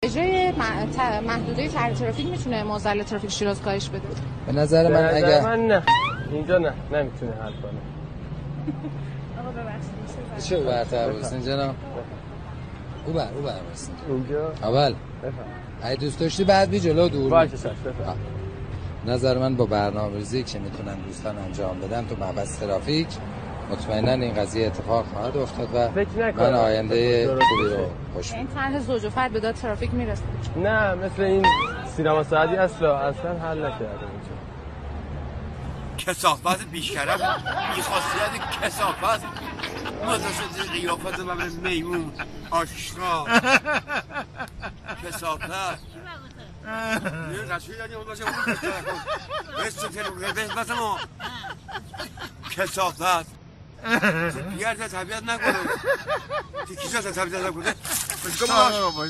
اجرای محدوده طرح ترافیک میتونه معضل ترافیک شیراز کاهش بده؟ به نظر من اگر نه اینجا نمیتونه حل کنه. آقا ببخشید چه برتر برسین جناب؟ او برسین اینجا اول اگه دوست داشتی بعد بی جلو دور باشه. نظر من با برنامه‌ریزی که میتونن دوستان انجام بدن تو مبحث ترافیک مطمئنا این قضیه اتفاق خواهد افتاد و من آینده خوبی رو خوش این طرح زوج و فرد به داد ترافیک میرسه؟ نه مثل این سینما سعدی اصلا حل نکرده اینجا. کثافت بیشرف بیخاصیت کثافت مدرسه قیافت و به میمون آشنا کثافت نه قشوی یادی اون باشه اون بسته تلوگه بسته ما کثافت دیگر طبیعت نکنه تیکیشت طبیعت نکنه بسکم باش